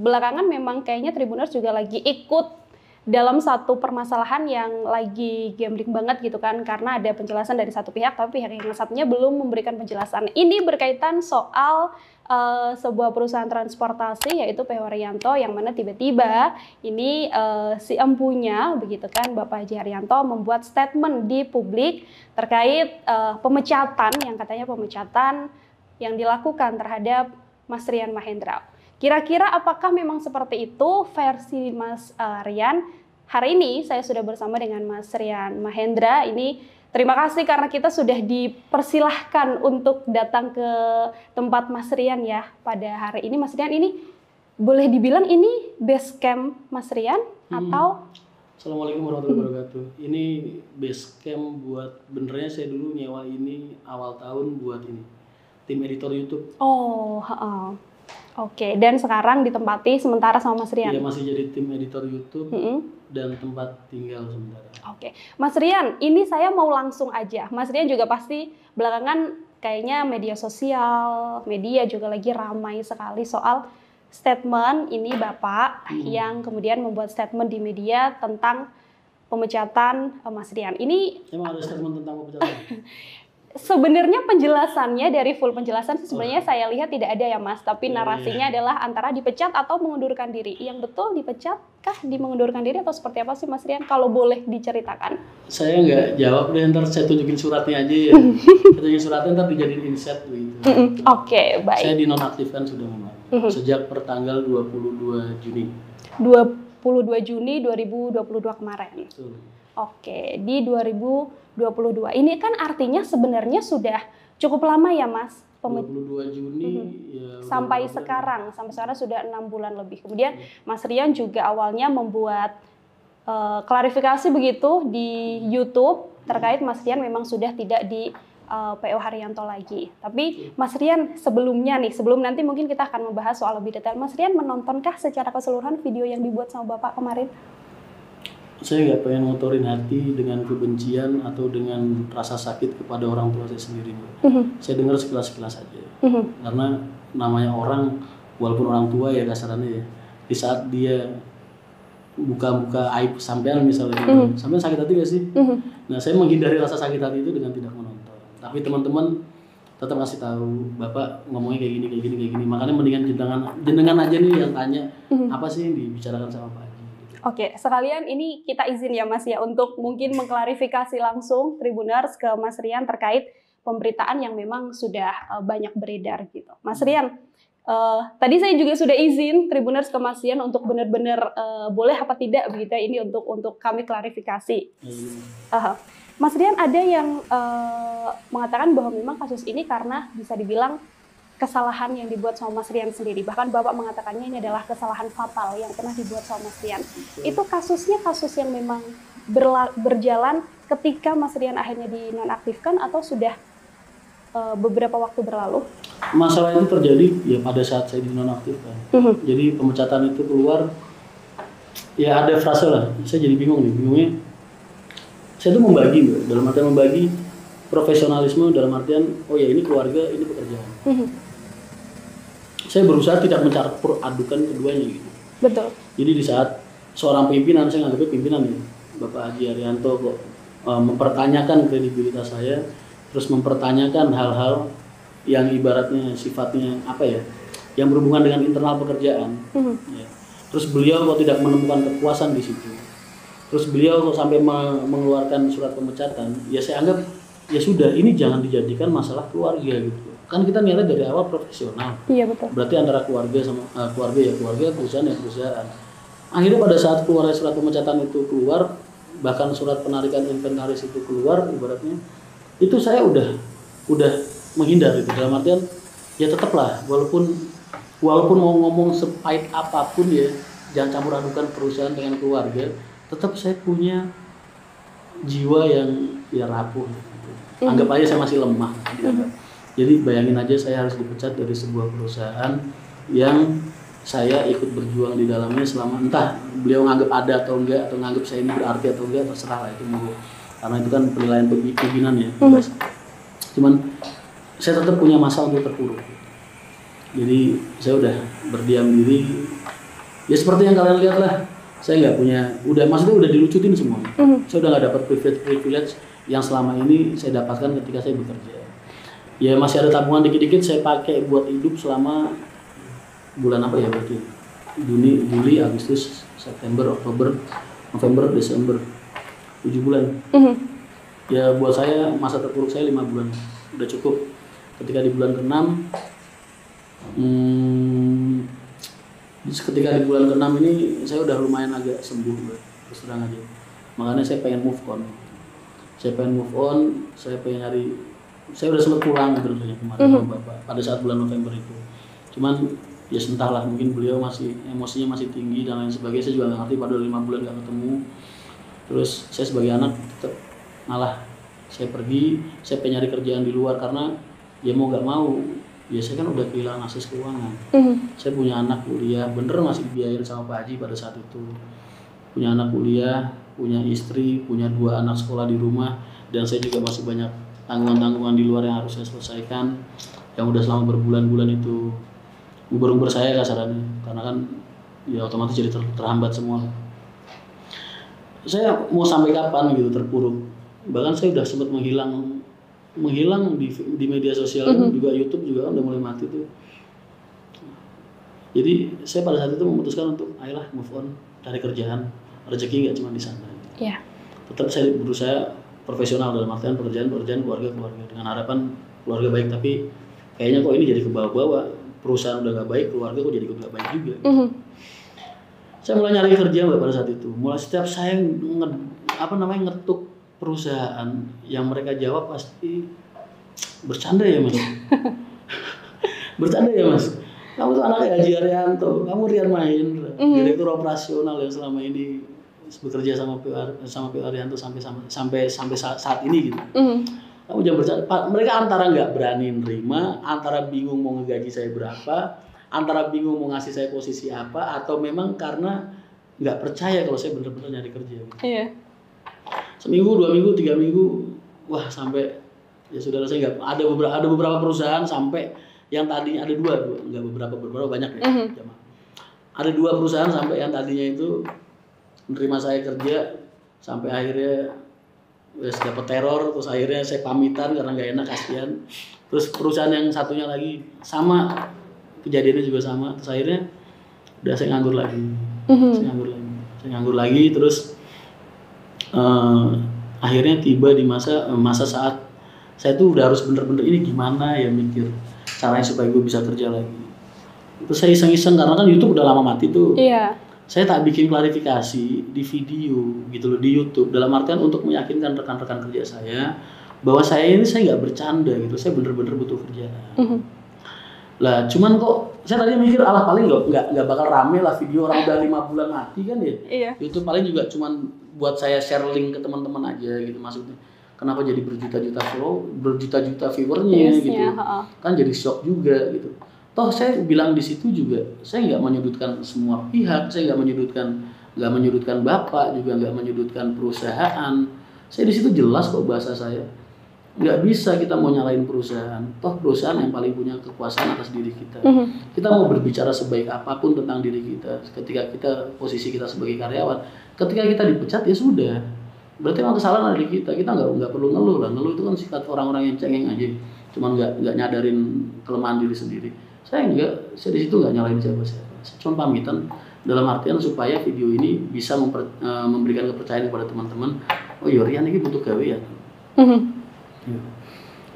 belakangan memang kayaknya Tribuners juga lagi ikut dalam satu permasalahan yang lagi gambling banget gitu kan, karena ada penjelasan dari satu pihak tapi pihak yang satunya belum memberikan penjelasan. Ini berkaitan soal sebuah perusahaan transportasi yaitu PO Haryanto, yang mana tiba-tiba ini si empunya begitu kan, Bapak Haji Haryanto membuat statement di publik terkait pemecatan, yang katanya pemecatan yang dilakukan terhadap Mas Rian Mahendra. Kira-kira apakah memang seperti itu versi Mas Rian? Hari ini saya sudah bersama dengan Mas Rian Mahendra. Ini terima kasih karena kita sudah dipersilahkan untuk datang ke tempat Mas Rian ya pada hari ini. Mas Rian, ini boleh dibilang ini base camp Mas Rian atau? Assalamualaikum warahmatullahi wabarakatuh. Ini base camp buat, benernya saya dulu nyewa ini awal tahun buat ini tim editor YouTube. Oh, Oke, dan sekarang ditempati sementara sama Mas Rian? Iya, masih jadi tim editor YouTube dan tempat tinggal sementara. Oke, Mas Rian, ini saya mau langsung aja. Mas Rian juga pasti belakangan kayaknya media sosial, media juga lagi ramai sekali soal statement ini Bapak yang kemudian membuat statement di media tentang pemecatan Mas Rian. Ini emang ada statement tentang pemecatan? Sebenarnya penjelasannya, dari full penjelasan sebenarnya saya lihat tidak ada ya Mas, tapi narasinya adalah antara dipecat atau mengundurkan diri. Yang betul dipecat kah, mengundurkan diri atau seperti apa sih Mas Rian, kalau boleh diceritakan? Saya nggak jawab deh, ntar saya tunjukin suratnya aja ya. Saya tunjukin suratnya, ntar dijadiin inset gitu. Oke, baik. Saya dinonaktifkan sudah memang sejak pertanggal 22 Juni. 22 Juni 2022 kemarin. Betul. Oke, di 2022. Ini kan artinya sebenarnya sudah cukup lama ya Mas? 22 Juni ya, sampai sekarang sudah 6 bulan lebih. Kemudian Mas Rian juga awalnya membuat klarifikasi begitu di YouTube terkait Mas Rian memang sudah tidak di PO Haryanto lagi. Tapi Mas Rian sebelumnya nih, sebelum nanti mungkin kita akan membahas soal lebih detail, Mas Rian menontonkah secara keseluruhan video yang dibuat sama Bapak kemarin? Saya nggak pengen ngotorin hati dengan kebencian atau dengan rasa sakit kepada orang tua saya sendiri. Saya dengar sekilas-sekilas saja. Karena namanya orang, walaupun orang tua ya kasarannya ya, di saat dia buka-buka aib sampean misalnya, sampean sakit hati gak sih? Nah, saya menghindari rasa sakit hati itu dengan tidak menonton. Tapi teman-teman tetap kasih tahu, Bapak ngomongnya kayak gini. Makanya mendingan jenengan aja nih yang tanya, apa sih yang dibicarakan sama Pak. Oke, sekalian ini kita izin ya Mas ya untuk mungkin mengklarifikasi langsung Tribuners ke Mas Rian terkait pemberitaan yang memang sudah banyak beredar gitu. Mas Rian, tadi saya juga sudah izin Tribuners ke Mas Rian untuk benar-benar boleh apa tidak begitu ini untuk kami klarifikasi. Mas Rian, ada yang mengatakan bahwa memang kasus ini karena bisa dibilang kesalahan yang dibuat sama Mas Rian sendiri. Bahkan Bapak mengatakannya ini adalah kesalahan fatal yang pernah dibuat sama Mas Rian. Itu kasusnya kasus yang memang berjalan ketika Mas Rian akhirnya dinonaktifkan atau sudah beberapa waktu berlalu? Masalah itu terjadi ya pada saat saya dinonaktifkan. Jadi pemecatan itu keluar, ya ada frase lah, saya jadi bingungnya. Saya tuh membagi, dalam artian membagi profesionalisme dalam artian, oh ya ini keluarga, ini pekerjaan. Saya berusaha tidak mencampur adukan keduanya gitu. Betul. Jadi di saat seorang pimpinan, saya nganggapnya pimpinan ya, Bapak Haji Haryanto kok mempertanyakan kredibilitas saya, terus mempertanyakan hal-hal yang ibaratnya sifatnya apa ya, yang berhubungan dengan internal pekerjaan. Ya. Terus beliau kok tidak menemukan kepuasan di situ. Terus beliau kok sampai mengeluarkan surat pemecatan. Ya saya anggap ya sudah, ini jangan dijadikan masalah keluarga gitu. Kan kita niatnya dari awal profesional. Iya betul. Berarti antara keluarga sama keluarga, perusahaan ya perusahaan. Akhirnya pada saat keluar surat pemecatan itu keluar, bahkan surat penarikan inventaris itu keluar, ibaratnya itu saya udah menghindar gitu. Dalam artian ya tetaplah, walaupun mau ngomong sepahit apapun ya, jangan campur adukan perusahaan dengan keluarga. Tetap saya punya jiwa yang ya rapuh. Anggap aja saya masih lemah. Jadi bayangin aja saya harus dipecat dari sebuah perusahaan yang saya ikut berjuang di dalamnya selama, entah beliau nganggap ada atau enggak, atau nganggap saya ini berarti atau enggak, terserah lah itu mau. Karena itu kan penilaian pimpinan ya. Cuman saya tetap punya masa untuk terpuruk. Jadi saya udah berdiam diri, Ya seperti yang kalian lihat lah, saya nggak punya, maksudnya udah dilucutin semua. Saya udah nggak dapat privilege yang selama ini saya dapatkan ketika saya bekerja. Ya masih ada tabungan dikit-dikit saya pakai buat hidup selama bulan apa ya berarti? Juli, Agustus, September, Oktober, November, Desember, 7 bulan. Ya buat saya masa terpuruk saya 5 bulan udah cukup. Ketika di bulan ke-6 ketika di bulan ke-6 ini saya udah lumayan agak sembuh, terus terang aja. Makanya saya pengen move on. Saya pengen nyari. Saya udah sempat pulang sebenarnya kemarin sama Bapak pada saat bulan November itu. Cuman ya entahlah, mungkin beliau masih emosinya masih tinggi dan lain sebagainya. Saya juga nggak ngerti, pada 5 bulan nggak ketemu. Terus saya sebagai anak tetap malah saya pergi, saya pengen nyari kerjaan di luar karena ya mau nggak mau. Ya saya kan udah kehilangan akses keuangan. Saya punya anak kuliah, bener masih dibiayain sama Pak Haji pada saat itu. Punya anak kuliah, punya istri, punya 2 anak sekolah di rumah, dan saya juga masih banyak tanggungan-tanggungan di luar yang harus saya selesaikan, yang udah selama berbulan-bulan itu uber saya kasarannya, karena kan ya otomatis jadi terhambat semua. Saya mau sampai kapan gitu terpuruk? Bahkan saya udah sempat menghilang di media sosial, juga YouTube juga kan udah mulai mati tuh. Jadi saya pada saat itu memutuskan untuk ayolah move on dari kerjaan, rezeki nggak cuma di sana. Iya. Tetap saya berusaha profesional dalam artian pekerjaan, keluarga dengan harapan keluarga baik, tapi kayaknya kok ini jadi ke bawah-bawah, perusahaan udah nggak baik, keluarga kok jadi nggak baik juga. Saya mulai nyari kerja Mbak pada saat itu. Mulai setiap saya ngetuk perusahaan, yang mereka jawab pasti bercanda ya Mas. Bercanda ya Mas. Kamu tuh anaknya Haji Arianto, kamu Rian Mahendra, direktur operasional yang selama ini bekerja sama P.O. Arianto sampai saat ini gitu. Kamu jangan bercanda. Mereka antara nggak berani nerima, antara bingung mau ngegaji saya berapa, antara bingung mau ngasih saya posisi apa, atau memang karena nggak percaya kalau saya bener-bener nyari kerja. Gitu. Iya. Seminggu, 2 minggu, 3 minggu, wah sampai ya saudara saya nggak ada beberapa perusahaan sampai yang tadinya ada dua nggak beberapa banyak ya. Ada 2 perusahaan sampai yang tadinya itu menerima saya kerja sampai akhirnya dapat teror, terus akhirnya saya pamitan karena nggak enak, kasihan. Terus perusahaan yang satunya lagi sama kejadiannya juga sama, terus akhirnya udah saya nganggur lagi. Saya nganggur lagi terus akhirnya tiba di masa saat saya tuh udah harus bener-bener ini gimana ya, mikir caranya supaya gue bisa kerja lagi. Itu saya iseng-iseng karena kan YouTube udah lama mati tuh. Iya. Saya tak bikin klarifikasi di video gitu loh di YouTube, dalam artian untuk meyakinkan rekan-rekan kerja saya bahwa saya nggak bercanda gitu, saya bener-bener butuh kerjaan. Lah cuman kok saya tadi mikir alah paling nggak bakal rame lah video orang udah 5 bulan mati kan ya. Iya. YouTube paling juga cuman buat saya share link ke teman-teman aja gitu, maksudnya kenapa jadi berjuta-juta viewernya gitu. Kan jadi shock juga gitu. Toh saya bilang di situ juga saya nggak menyudutkan semua pihak, saya nggak menyudutkan bapak, juga nggak menyudutkan perusahaan. Saya di situ jelas kok bahasa saya. Nggak bisa kita mau nyalain perusahaan. Toh perusahaan yang paling punya kekuasaan atas diri kita. Kita mau berbicara sebaik apapun tentang diri kita, ketika posisi kita sebagai karyawan, ketika kita dipecat ya sudah. Berarti memang kesalahan ada di kita. Kita nggak perlu ngeluh lah. Ngeluh itu kan sifat orang-orang yang cengeng aja. Cuman nggak nyadarin kelemahan diri sendiri. Saya di situ nggak nyalain siapa-siapa. Saya cuma pamitan dalam artian supaya video ini bisa memberikan kepercayaan kepada teman-teman. Oh iya, Rian ini butuh gawe ya.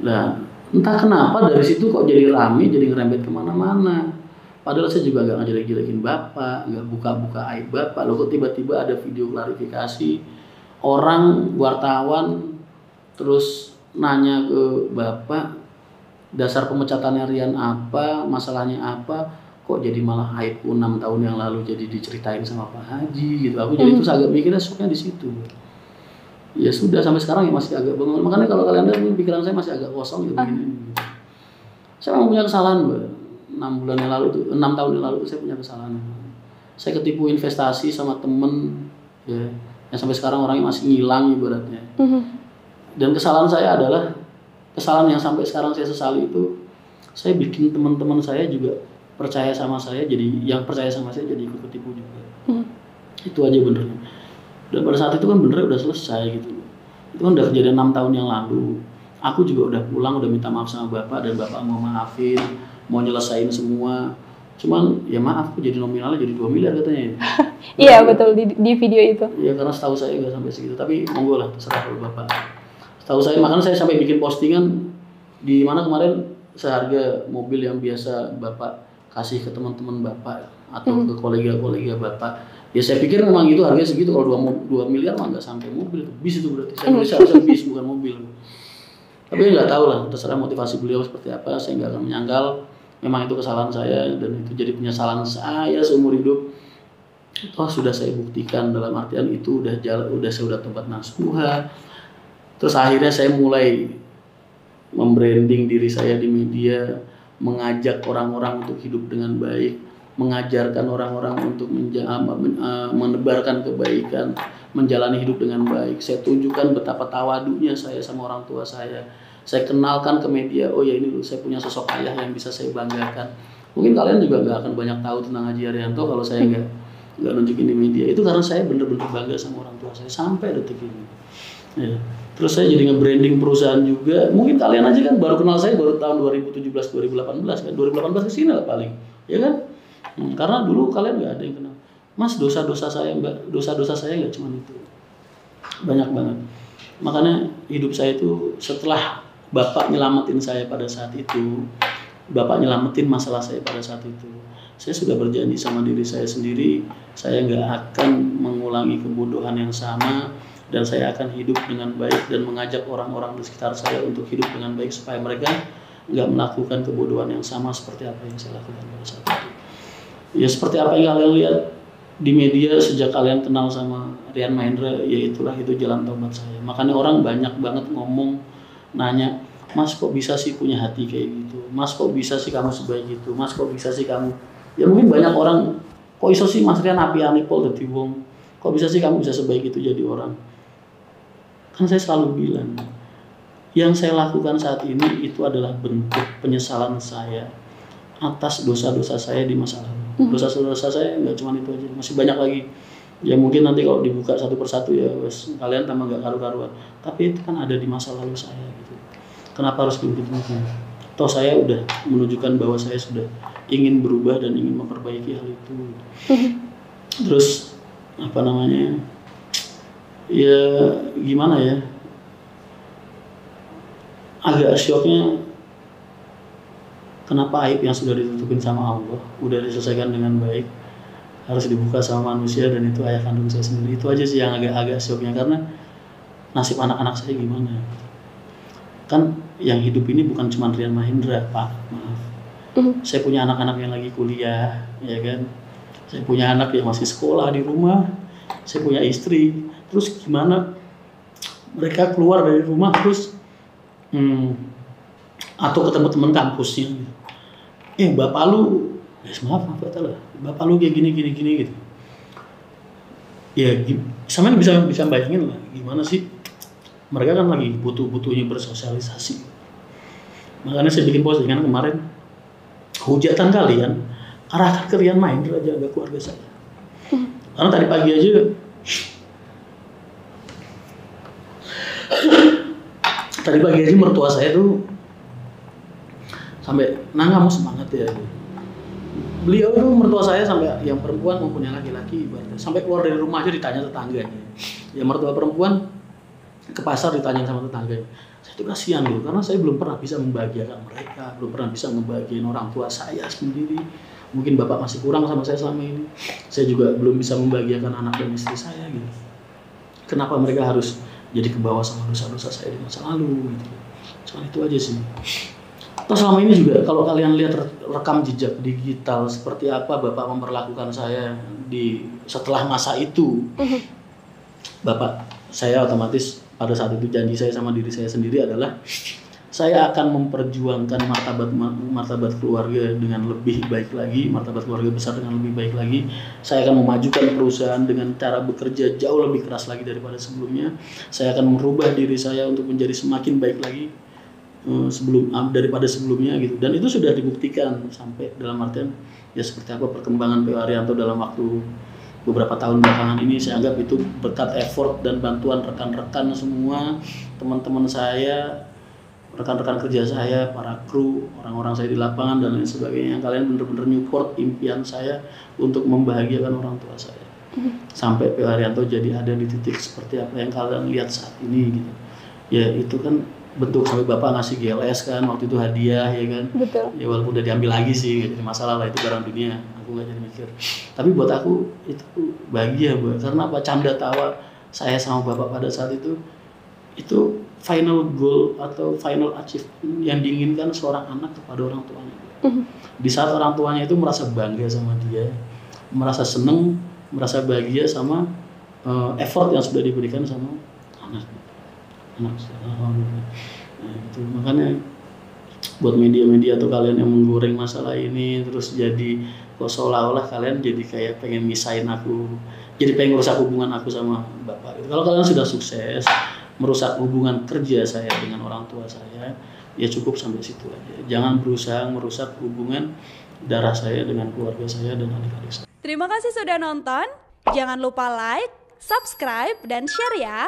Nah, entah kenapa dari situ kok jadi rame, jadi ngerembet kemana-mana. Padahal saya juga nggak ngejelek-jelekin bapak, nggak buka-buka aib bapak. Loh kok tiba-tiba ada video klarifikasi orang wartawan terus nanya ke bapak, dasar pemecatannya Rian apa, masalahnya apa, kok jadi malah aibku 6 tahun yang lalu jadi diceritain sama Pak Haji gitu. Aku jadi terus agak mikirnya shocknya di situ. Ya sudah sampai sekarang ya masih agak bengong. Makanya kalau kalian lihat pikiran saya masih agak kosong gitu begini. Saya memang punya kesalahan, Mbak. 6 tahun yang lalu itu saya punya kesalahan. Saya ketipu investasi sama temen ya, yang sampai sekarang orangnya masih ngilang ibaratnya. Dan kesalahan saya adalah kesalahan yang sampai sekarang saya sesali itu, saya bikin teman-teman saya juga percaya sama saya, jadi yang percaya sama saya jadi ikut ketipu juga. Itu aja benernya. Dan pada saat itu kan benernya udah selesai gitu. Itu kan udah kejadian 6 tahun yang lalu. Aku juga udah pulang, udah minta maaf sama bapak, dan bapak mau maafin, mau nyelesain semua. Cuman ya maaf, aku jadi nominalnya jadi 2 miliar katanya. Iya betul di video itu. Ya karena setahu saya nggak sampai segitu, tapi monggo lah terserah kalau bapak. Setahu saya, makanya saya sampai bikin postingan di mana kemarin seharga mobil yang biasa bapak kasih ke teman-teman bapak atau ke kolega-kolega bapak. Ya saya pikir memang itu harganya segitu, kalau 2 miliar mah nggak sampai mobil, bis itu berarti. Saya bisa bis bukan mobil. Tapi nggak tahu lah, terserah motivasi beliau seperti apa, saya nggak akan menyangkal. Memang itu kesalahan saya dan itu jadi penyesalan saya seumur hidup. Toh sudah saya buktikan, dalam artian itu udah saya udah tobat nasuha. Terus akhirnya saya mulai membranding diri saya di media, mengajak orang-orang untuk hidup dengan baik, mengajarkan orang-orang untuk menebarkan kebaikan, menjalani hidup dengan baik. Saya tunjukkan betapa tawadunya saya sama orang tua saya. Saya kenalkan ke media, oh ya ini loh, saya punya sosok ayah yang bisa saya banggakan. Mungkin kalian juga nggak akan banyak tahu tentang Haji Haryanto kalau saya nggak nunjukin di media. Itu karena saya bener-bener bangga sama orang tua saya sampai detik ini. Ya. Terus saya jadi nge-branding perusahaan juga. Mungkin kalian aja kan baru kenal saya baru tahun 2017-2018 kan. 2018 kesini lah paling, ya kan? Karena dulu kalian nggak ada yang kenal. Mas, dosa-dosa saya nggak cuma itu, banyak banget. Makanya hidup saya itu setelah Bapak nyelamatin saya pada saat itu, Bapak nyelamatin masalah saya pada saat itu, saya sudah berjanji sama diri saya sendiri, saya nggak akan mengulangi kebodohan yang sama, dan saya akan hidup dengan baik dan mengajak orang-orang di sekitar saya untuk hidup dengan baik supaya mereka nggak melakukan kebodohan yang sama seperti apa yang saya lakukan pada saat itu. Ya seperti apa yang kalian lihat di media sejak kalian kenal sama Rian Mahendra, ya itulah itu jalan tobat saya. Makanya orang banyak banget ngomong, nanya, Mas kok bisa sih punya hati kayak gitu? Mas kok bisa sih kamu sebaik itu? Mas kok bisa sih kamu? Ya mungkin banyak orang, kok iso sih Mas Rian api anipol dadi wong? Kok bisa sih kamu bisa sebaik itu jadi orang? Kan saya selalu bilang, yang saya lakukan saat ini itu adalah bentuk penyesalan saya atas dosa-dosa saya di masa lalu. Dosa-dosa saya nggak cuma itu aja, masih banyak lagi. Ya mungkin nanti kalau dibuka satu persatu ya wes, kalian tambah nggak karu-karuan. Tapi itu kan ada di masa lalu saya gitu. Kenapa harus diungkit-ungkit? Toh saya udah menunjukkan bahwa saya sudah ingin berubah dan ingin memperbaiki hal itu. Terus apa namanya? Ya gimana ya? Agak syoknya, kenapa aib yang sudah ditutupin sama Allah, udah diselesaikan dengan baik, harus dibuka sama manusia, dan itu ayah kandung saya sendiri. Itu aja sih yang agak syoknya, karena nasib anak-anak saya gimana? Kan yang hidup ini bukan cuma Rian Mahendra, Pak, maaf. Saya punya anak-anak yang lagi kuliah, ya kan? Saya punya anak yang masih sekolah di rumah, saya punya istri. Terus gimana mereka keluar dari rumah terus atau ketemu teman kampusnya, bapak lu, maaf kata lah, bapak lu kayak gini gitu. Ya, sama ini bisa bayangin lah, gimana sih mereka kan lagi butuhnya bersosialisasi. Makanya saya bikin postingan kemarin, hujatan kalian arahkan ke Rian Mahendra, jaga keluarga saya. Karena tadi pagi aja mertua saya tuh sampai, nah kamu semangat ya. Beliau itu mertua saya sampai yang perempuan maupun yang laki-laki, sampai keluar dari rumah aja ditanya tetangganya. Ya mertua perempuan ke pasar ditanya sama tetangganya. Saya tuh kasihan gitu, karena saya belum pernah bisa membahagiakan mereka, belum pernah bisa ngebahagiain orang tua saya sendiri. Mungkin bapak masih kurang sama saya selama ini. Saya juga belum bisa membahagiakan anak dan istri saya gitu. Kenapa mereka harus jadi kebawa sama dosa-dosa saya di masa lalu gitu. Soal itu aja sih. Terus selama ini juga kalau kalian lihat rekam jejak digital seperti apa bapak memperlakukan saya setelah masa itu, bapak saya otomatis pada saat itu janji saya sama diri saya sendiri adalah saya akan memperjuangkan martabat keluarga dengan lebih baik lagi, martabat keluarga besar dengan lebih baik lagi. Saya akan memajukan perusahaan dengan cara bekerja jauh lebih keras lagi daripada sebelumnya. Saya akan merubah diri saya untuk menjadi semakin baik lagi. daripada sebelumnya gitu. Dan itu sudah dibuktikan sampai dalam artian ya seperti apa perkembangan P.O. Haryanto dalam waktu beberapa tahun belakangan ini. Saya anggap itu berkat effort dan bantuan rekan-rekan semua, teman-teman saya, rekan-rekan kerja saya, para kru, orang-orang saya di lapangan dan lain sebagainya. Kalian benar-benar support impian saya untuk membahagiakan orang tua saya. Sampai P.O. Haryanto jadi ada di titik seperti apa yang kalian lihat saat ini gitu. Ya itu kan bentuk sampai Bapak ngasih GLS kan waktu itu hadiah ya kan. Betul. Ya walaupun udah diambil lagi sih gak jadi masalah lah, itu barang dunia, aku gak jadi mikir. Tapi buat aku itu bahagia buat, karena apa, canda tawa saya sama Bapak pada saat itu final goal atau final achievement yang diinginkan seorang anak kepada orang tuanya. Di saat orang tuanya itu merasa bangga sama dia, merasa seneng, merasa bahagia sama effort yang sudah diberikan sama anak. Nah, itu makanya buat media-media tuh kalian yang menggoreng masalah ini terus jadi kok seolah-olah kalian jadi kayak pengen misahin aku, jadi pengen merusak hubungan aku sama Bapak. Kalau kalian sudah sukses merusak hubungan kerja saya dengan orang tua saya, ya cukup sampai situ aja. Jangan berusaha merusak hubungan darah saya dengan keluarga saya dan adik-adik saya. Terima kasih sudah nonton. Jangan lupa like, subscribe, dan share ya.